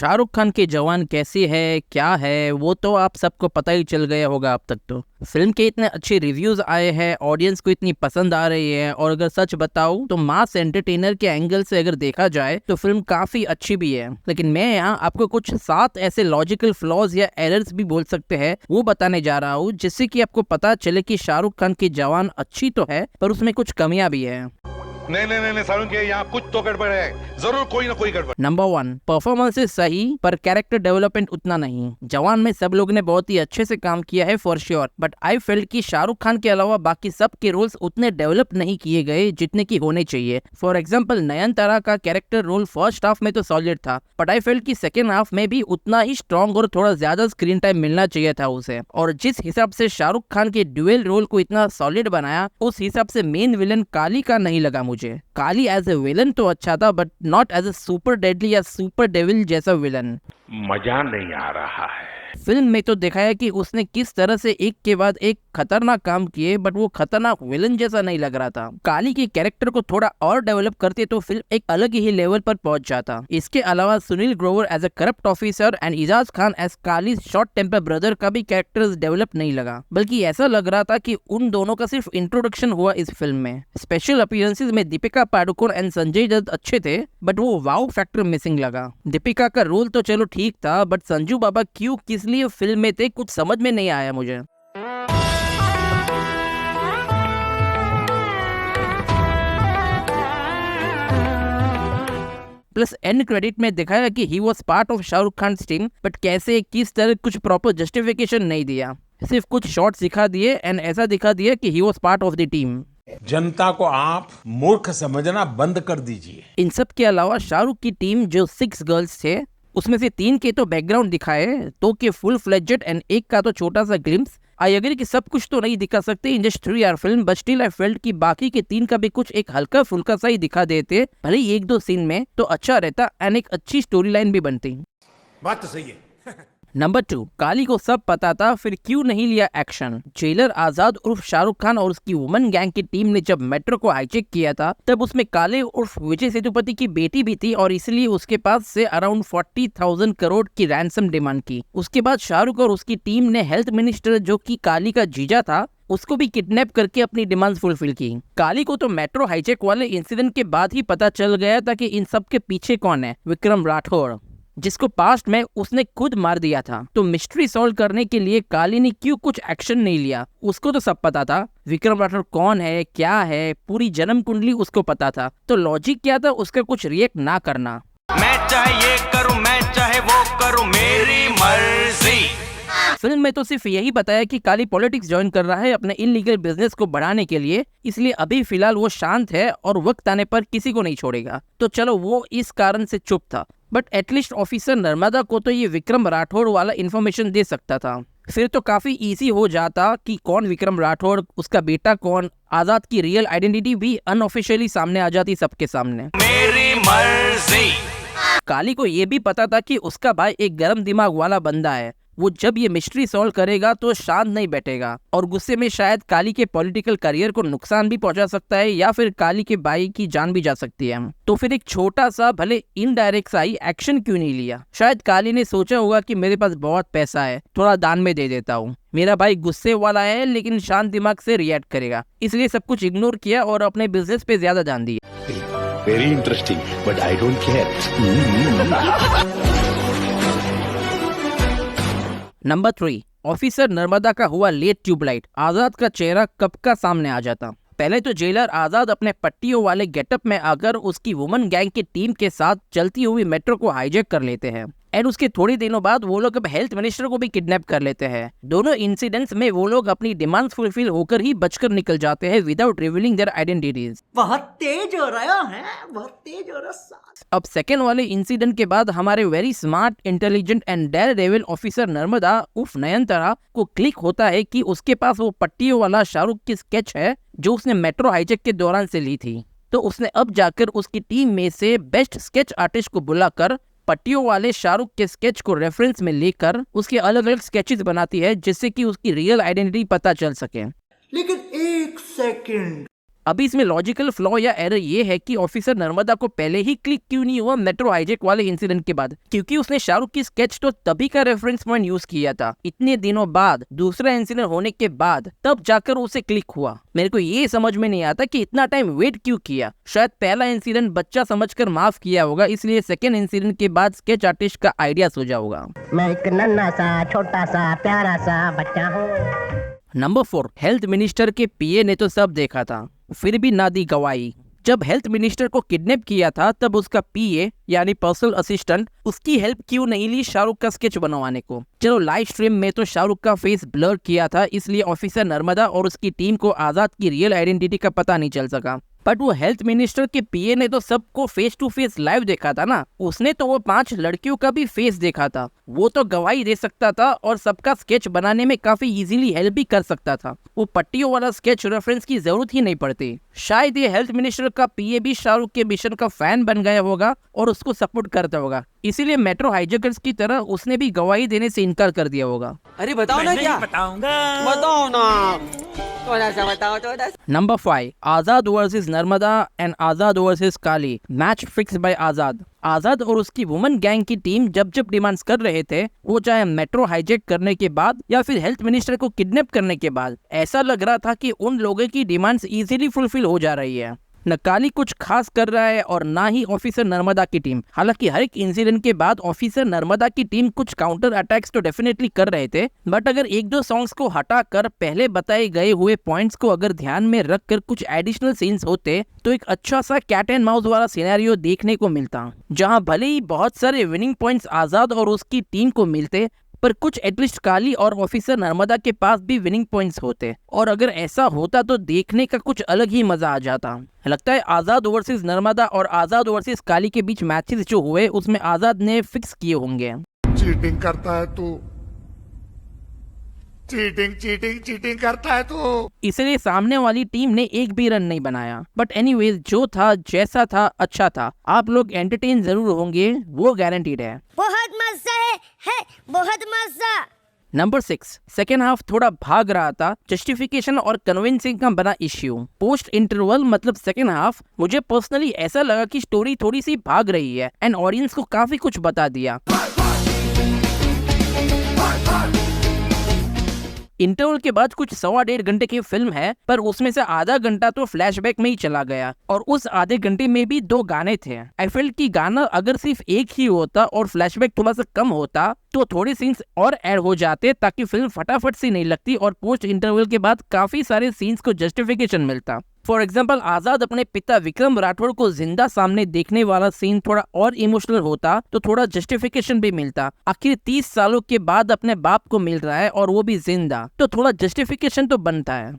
शाहरुख खान की जवान कैसी है, क्या है, वो तो आप सबको पता ही चल गया होगा अब तक। तो फिल्म के इतने अच्छे रिव्यूज आए हैं, ऑडियंस को इतनी पसंद आ रही है, और अगर सच बताऊं तो मास एंटरटेनर के एंगल से अगर देखा जाए तो फिल्म काफी अच्छी भी है। लेकिन मैं यहाँ आपको कुछ 7 ऐसे लॉजिकल फ्लॉज या एरर्स भी बोल सकते हैं वो बताने जा रहा हूँ, जिससे कि आपको पता चले कि शाहरुख खान की जवान अच्छी तो है पर उसमें कुछ कमियां भी है। नहीं सारुण के यहाँ कुछ तो गड़बड़ है, जरूर कोई ना कोई गड़बड़। नंबर 1, परफॉर्मेंस सही पर कैरेक्टर डेवलपमेंट उतना नहीं। जवान में सब लोग ने बहुत ही अच्छे से काम किया है for sure, but I felt कि शाहरुख खान के अलावा बाकी सब के रोल्स उतने डेवलप नहीं किए गए जितने की होने चाहिए। फॉर एग्जाम्पल नयनतारा का कैरेक्टर रोल फर्स्ट हाफ में तो सॉलिड था, बट आई फेल्ट कि सेकेंड हाफ में भी उतना ही स्ट्रॉन्ग और थोड़ा ज्यादा स्क्रीन टाइम मिलना चाहिए था उसे। और जिस हिसाब से शाहरुख खान के ड्यूअल रोल को इतना सॉलिड बनाया, उस हिसाब से मेन विलन काली का नहीं लगा मुझे। काली एज ए विलन तो अच्छा था, but not as a super deadly या सुपर डेविल जैसा विलन। मजा नहीं आ रहा है। फिल्म में तो दिखाया कि उसने किस तरह से एक के बाद एक खतरनाक काम किए, बट वो खतरनाक विलन जैसा नहीं लग रहा था। काली के कैरेक्टर को थोड़ा और डेवलप करते तो फिल्म एक अलग ही लेवल पर पहुंच जाता। इसके अलावा Sunil Grover as a corrupt officer and Ejaz Khan as Kali short temper brother का भी कैरेक्टर्स डेवलप नहीं लगा, बल्कि ऐसा लग रहा था कि उन दोनों का सिर्फ इंट्रोडक्शन हुआ इस फिल्म में। स्पेशल अपीयरेंसेस में दीपिका पादुकोण एंड संजय दत्त अच्छे थे, बट वो वाव फैक्टर मिसिंग लगा। दीपिका का रोल तो चलो ठीक था, बट संजू बाबा क्यों किस लिए फिल्म में थे कुछ समझ में नहीं आया मुझे। प्लस एंड क्रेडिट में दिखाया कि he was part of Shahrukh Khan team, but कैसे किस तरह कुछ प्रॉपर जस्टिफिकेशन नहीं दिया। सिर्फ कुछ शॉट्स दिखा दिए एंड ऐसा दिखा दिया कि he was part of the team. जनता को आप मूर्ख समझना बंद कर दीजिए। इन सब के अलावा शाहरुख की टीम जो 6 गर्ल्स थे, उसमें से 3 के तो बैकग्राउंड दिखाए, 2 के फुल फ्लेजेड एंड 1 का तो छोटा सा ग्लिम्स। आई एग्री कि सब कुछ तो नहीं दिखा सकते in just 3 hour film, but still I felt कि बाकी के 3 का भी कुछ एक हल्का फुल्का सा ही दिखा देते, भले ही 1-2 सीन में, तो अच्छा रहता एंड एक अच्छी स्टोरी लाइन भी बनती। बात तो सही है। नंबर 2, काली को सब पता था, फिर क्यों नहीं लिया एक्शन। जेलर आजाद उर्फ शाहरुख खान और उसकी वुमन गैंग की टीम ने जब मेट्रो को हाईचेक किया था, तब उसमें काले उर्फ विजय सेतुपति की बेटी भी थी, और इसलिए उसके पास से अराउंड 40,000 करोड़ की रैंसम डिमांड की। उसके बाद शाहरुख और उसकी टीम ने हेल्थ मिनिस्टर जो कि काली का जीजा था, उसको भी किडनैप करके अपनी डिमांड्स फुलफिल की। काली को तो मेट्रो हाईचेक वाले इंसिडेंट के बाद ही पता चल गया था कि इन सब के पीछे कौन है, विक्रम राठौड़, जिसको पास्ट में उसने खुद मार दिया था। तो मिस्ट्री सॉल्व करने के लिए काली ने क्यों कुछ एक्शन नहीं लिया? उसको तो सब पता था, विक्रम राठौड़ कौन है, क्या है, पूरी जन्म कुंडली उसको पता था। तो लॉजिक क्या था उसका कुछ रिएक्ट ना करना? मैं चाहे ये करूं, मैं चाहे वो करूं, मेरी मर्जी। फिल्म में तो सिर्फ यही बताया कि काली पॉलिटिक्स ज्वाइन कर रहा है अपने इनलीगल बिजनेस को बढ़ाने के लिए, इसलिए अभी फिलहाल वो शांत है और वक्त आने पर किसी को नहीं छोड़ेगा। तो चलो वो इस कारण से चुप था, बट एटलीस्ट ऑफिसर नर्मदा को तो ये विक्रम राठौड़ वाला इन्फॉर्मेशन दे सकता था। फिर तो काफी इजी हो जाता कि कौन विक्रम राठौड़, उसका बेटा कौन, आजाद की रियल आइडेंटिटी भी अनऑफिशियली सामने आ जाती सबके सामने। मेरी मर्जी। काली को ये भी पता था कि उसका भाई एक गर्म दिमाग वाला बंदा है, वो जब ये मिस्ट्री सॉल्व करेगा तो शांत नहीं बैठेगा, और गुस्से में शायद काली के पॉलिटिकल करियर को नुकसान भी पहुंचा सकता है, या फिर काली के भाई की जान भी जा सकती है। तो फिर एक छोटा सा भले इनडायरेक्ट सा ही एक्शन क्यों नहीं लिया? शायद काली ने सोचा होगा कि मेरे पास बहुत पैसा है, थोड़ा दान में दे देता हूँ, मेरा भाई गुस्से वाला है लेकिन शांत दिमाग से रिएक्ट करेगा, इसलिए सब कुछ इग्नोर किया और अपने बिजनेस पे ज्यादा ध्यान दिया। Very interesting, but I don't care. Number 3, officer Narmada का हुआ लेट ट्यूबलाइट। आजाद का चेहरा कब का सामने आ जाता? पहले तो जेलर आजाद अपने पट्टियों वाले गेटअप में आकर उसकी वुमन गैंग की टीम के साथ चलती हुई मेट्रो को हाईजैक कर लेते हैं, एंड उसके थोड़ी दिनों बाद वो लोग अब हेल्थ मिनिस्टर को भी किडनैप कर लेते हैं। दोनों इंसिडेंट्स में वो लोग अपनी डिमांड्स फुलफिल होकर ही बचकर निकल जाते हैं विदाउट रिवीलिंग देयर आइडेंटिटीज। बहुत तेज हो रहा है, बहुत तेज हो रहा है। अब सेकेंड वाले इंसिडेंट के बाद हमारे very smart, intelligent and Daredevil officer Narmada उर्फ नयनतारा को क्लिक होता है कि उसके पास वो पट्टियों वाला शाहरुख की स्केच है जो उसने मेट्रो हाईजैक के दौरान से ली थी। तो उसने अब जाकर उसकी टीम में से बेस्ट स्केच आर्टिस्ट को बुलाकर पट्टियों वाले शाहरुख के स्केच को रेफरेंस में लेकर उसके अलग अलग स्केचेस बनाती है, जिससे कि उसकी रियल आइडेंटिटी पता चल सके। लेकिन एक सेकंड, अभी इसमें लॉजिकल फ्लॉ या एरर ये है कि ऑफिसर नर्मदा को पहले ही क्लिक क्यों नहीं हुआ मेट्रो हाईजैक वाले इंसिडेंट के बाद, क्योंकि उसने शाहरुख की स्केच तो तभी का रेफरेंस पॉइंट यूज किया था, इतने दिनों बाद दूसरा इंसिडेंट होने के बाद तब जाकर उसे क्लिक हुआ। मेरे को ये समझ में नहीं आता कि इतना टाइम वेट क्यों किया। शायद पहला इंसिडेंट बच्चा समझकर माफ किया होगा, इसलिए सेकेंड इंसिडेंट के बाद स्केच आर्टिस्ट का आइडिया सूझा होगा। मैं एक नन्हा सा छोटा सा प्यारा सा बच्चा हूँ। नंबर 4, हेल्थ मिनिस्टर के पीए ने तो सब देखा था, फिर भी ना दी गवाही। जब हेल्थ मिनिस्टर को किडनैप किया था तब उसका पीए यानी पर्सनल असिस्टेंट उसकी हेल्प क्यों नहीं ली शाहरुख का स्केच बनवाने को। चलो लाइव स्ट्रीम में तो शाहरुख का फेस ब्लर किया था, इसलिए ऑफिसर नर्मदा और उसकी टीम को आजाद की रियल आइडेंटिटी का पता नहीं चल सका। बट वो हेल्थ मिनिस्टर के पीए ने तो सबको फेस टू फेस लाइव देखा था ना, उसने तो वो 5 लड़कियों का भी फेस देखा था, वो तो गवाही दे सकता था और सबका स्केच बनाने में काफी इजीली हेल्प भी कर सकता था। वो पट्टियों वाला स्केच रेफरेंस की जरूरत ही नहीं पड़ती। शायद ये हेल्थ मिनिस्टर का पीए भी शाहरुख के मिशन का फैन बन गया होगा और उसको सपोर्ट करता होगा, इसीलिए मेट्रो हाईजैकर्स की तरह उसने भी गवाही देने से इनकार कर दिया होगा। अरे बताओ ना क्या बताओ ना, थोड़ा सा बताओ थोड़ा। Number 5, Azad versus Narmada and Azad versus Kali, match fix by Azad. Azad और उसकी वुमन गैंग की टीम जब जब डिमांड्स कर रहे थे, वो चाहे मेट्रो हाईजैक करने के बाद या फिर हेल्थ मिनिस्टर को किडनैप करने के बाद, ऐसा लग रहा था कि उन लोगों की डिमांड्स इजीली फुलफिल हो जा रही है। न काली कुछ खास कर रहा है और ना ही ऑफिसर नर्मदा की टीम। हालांकि हर एक इंसिडेंट के बाद ऑफिसर नर्मदा की टीम कुछ काउंटर अटैक्स तो डेफिनेटली कर रहे थे, बट अगर 1-2 सॉन्ग्स को हटाकर पहले बताए गए हुए पॉइंट्स को अगर ध्यान में रखकर कुछ एडिशनल सीन्स होते तो एक अच्छा सा कैट एंड माउस वाला सिनेरियो देखने को मिलता, जहां भले ही बहुत सारे विनिंग पॉइंट्स आजाद और उसकी टीम को मिलते, पर कुछ एटलीस्ट काली और ऑफिसर नर्मदा के पास भी विनिंग पॉइंट्स होते, और अगर ऐसा होता तो देखने का कुछ अलग ही मजा आ जाता। लगता है आजाद वर्सेस नर्मदा और आजाद वर्सेस काली के बीच मैचेस जो हुए उसमें आजाद ने फिक्स किए होंगे। चीटिंग करता है तू, चीटिंग करता है तू। इसलिए सामने वाली टीम ने एक भी रन नहीं बनाया। बट एनीवेज, जो था जैसा था अच्छा था। आप लोग एंटरटेन जरूर होंगे, वो गारंटीड है। बहुत मजा है बहुत मजा। नंबर 6, सेकेंड हाफ थोड़ा भाग रहा था, जस्टिफिकेशन और कन्विंसिंग का बना इश्यू। पोस्ट इंटरवल मतलब सेकेंड हाफ, मुझे पर्सनली ऐसा लगा कि स्टोरी थोड़ी सी भाग रही है एंड ऑडियंस को काफी कुछ बता दिया। इंटरवल के बाद कुछ 1.25 घंटे की फिल्म है, पर उसमें से आधा घंटा तो फ्लैशबैक में ही चला गया और उस आधे घंटे में भी 2 गाने थे। आई फेल्ट कि गाना अगर सिर्फ एक ही होता और फ्लैशबैक थोड़ा सा कम होता तो थोड़े सीन्स और ऐड हो जाते, ताकि फिल्म फटाफट से नहीं लगती और पोस्ट इंटरवल के बाद काफी सारे सीन्स को जस्टिफिकेशन मिलता। फॉर एग्जाम्पल, आजाद अपने पिता विक्रम राठौड़ को जिंदा सामने देखने वाला सीन थोड़ा और इमोशनल होता तो थोड़ा जस्टिफिकेशन भी मिलता। आखिर 30 सालों के बाद अपने बाप को मिल रहा है और वो भी जिंदा, तो थोड़ा जस्टिफिकेशन तो बनता है।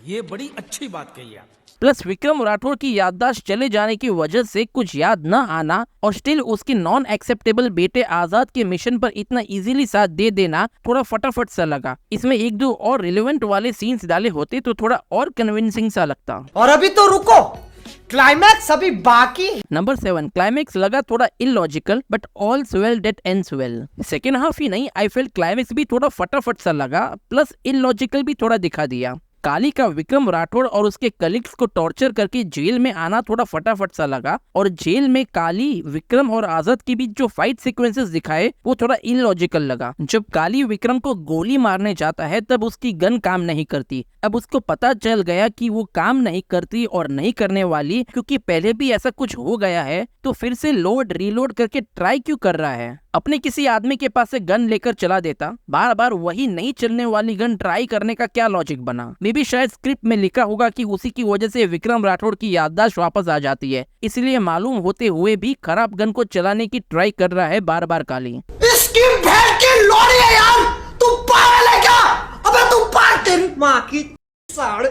ये बड़ी अच्छी बात कही आप। प्लस विक्रम राठौड़ की याददाश्त चले जाने की वजह से कुछ याद न आना और स्टिल उसके नॉन एक्सेप्टेबल बेटे आजाद के मिशन पर इतना इजीली साथ दे देना थोड़ा फटाफट सा लगा। इसमें 1-2 और रिलेवेंट वाले सीन्स डाले होते तो थोड़ा और कन्विंसिंग सा लगता। और अभी तो रुको, क्लाइमैक्स अभी बाकी। नंबर 7, क्लाइमैक्स लगा थोड़ा illogical, but all's well that ends well. Second half ही नहीं, आई फेल्ट क्लाइमैक्स भी थोड़ा फटाफट सा लगा, प्लस इलॉजिकल भी थोड़ा दिखा दिया। काली का विक्रम राठौड़ और उसके कलीग्स को टॉर्चर करके जेल में आना थोड़ा फटाफट सा लगा, और जेल में काली, विक्रम और आजाद के बीच जो फाइट सीक्वेंसेस दिखाए वो थोड़ा इलॉजिकल लगा। जब काली विक्रम को गोली मारने जाता है तब उसकी गन काम नहीं करती। अब उसको पता चल गया कि वो काम नहीं करती और नहीं करने वाली, क्योंकि पहले भी ऐसा कुछ हो गया है, तो फिर से लोड रीलोड करके ट्राई क्यों कर रहा है। अपने किसी आदमी के पास से गन लेकर चला देता, बार बार वही नहीं चलने वाली गन ट्राई करने का क्या लॉजिक बना। मे बी शायद स्क्रिप्ट में लिखा होगा कि उसी की वजह से विक्रम राठौड़ की याददाश्त वापस आ जाती है, इसलिए मालूम होते हुए भी खराब गन को चलाने की ट्राई कर रहा है बार बार काली। इसकी भेड़ की लोड़ी है यार, तू पागल है क्या? अबे तू पागल, तेरी माँ की साड़।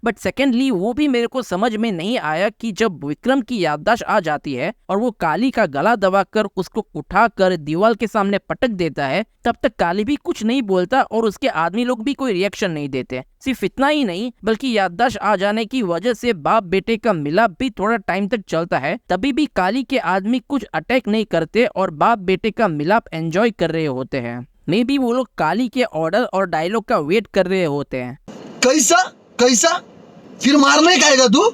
बट सेकेंडली वो भी मेरे को समझ में नहीं आया कि जब विक्रम की याददाश्त आ जाती है और वो काली का गला दबाकर उसको उठाकर दीवार के सामने पटक देता है, तब तक काली भी कुछ नहीं बोलता और उसके आदमी लोग भी कोई रिएक्शन नहीं देते। सिर्फ इतना ही नहीं, बल्कि याददाश्त आ जाने की वजह से बाप बेटे का मिलाप भी थोड़ा टाइम तक चलता है, तभी भी काली के आदमी कुछ अटैक नहीं करते और बाप बेटे का मिलाप एंजॉय कर रहे होते हैं। मे बी वो लोग काली के ऑर्डर और डायलॉग का वेट कर रहे होते हैं। कैसा कैसा फिर मारने का आएगा तू?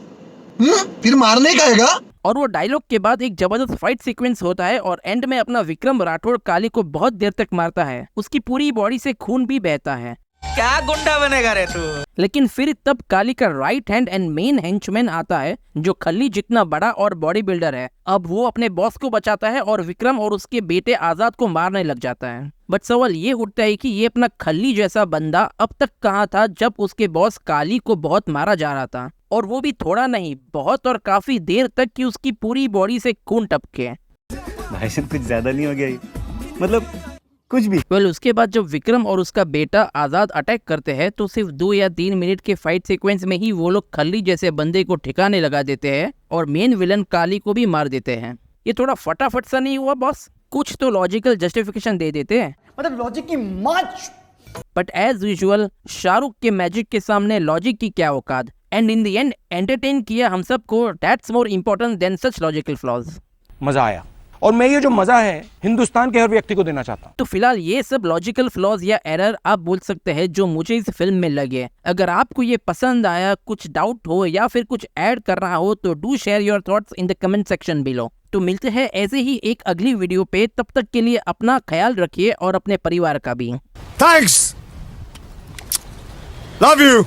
फिर मारने का आएगा? और वो डायलॉग के बाद एक जबरदस्त फाइट सीक्वेंस होता है और एंड में अपना विक्रम राठौड़ काली को बहुत देर तक मारता है। उसकी पूरी बॉडी से खून भी बहता है। क्या गुंडा बनेगा रे तू? लेकिन फिर तब काली का right hand and main henchman आता है जो खल्ली जितना बड़ा और बॉडी बिल्डर है। अब वो अपने बॉस को बचाता है और विक्रम और उसके बेटे आजाद को मारने लग जाता है। बट सवाल ये उठता है कि ये अपना खल्ली जैसा बंदा अब तक कहाँ था जब उसके बॉस काली को बहुत मारा जा रहा था, और वो भी थोड़ा नहीं, बहुत और काफी देर तक कि उसकी पूरी बॉडी से खून टपके। भाई साहब कुछ ज्यादा नहीं हो गया ये? मतलब कुछ भी। उसके बाद जब विक्रम और उसका बेटा आजाद अटैक करते हैं तो सिर्फ 2 या 3 मिनट के फाइट सीक्वेंस में ही वो लोग खल्ली जैसे बंदे को ठिकाने लगा देते हैं और मेन विलन काली को भी मार देते हैं। ये थोड़ा फटाफट सा नहीं हुआ बॉस? कुछ तो लॉजिकल जस्टिफिकेशन दे देते हैं। मतलब लॉजिक की मच। बट एज यूजुअल शाहरुख के मैजिक के सामने लॉजिक की क्या औकात। And in the end entertain किया हम सबको। That's more important than such logical flaws. मजा आया, और मैं ये जो मजा है हिंदुस्तान के हर व्यक्ति को देना चाहता हूँ। तो फिलहाल ये सब लॉजिकल फ्लॉज या एरर आप बोल सकते हैं जो मुझे इस फिल्म में लगे। अगर आपको ये पसंद आया, कुछ डाउट हो या फिर कुछ ऐड करना हो तो do share your thoughts in the comment section below. तो मिलते हैं ऐसे ही एक अगली वीडियो पे। तब तक के लिए अपना ख्याल रखिए और अपने परिवार का भी। Thanks, love you.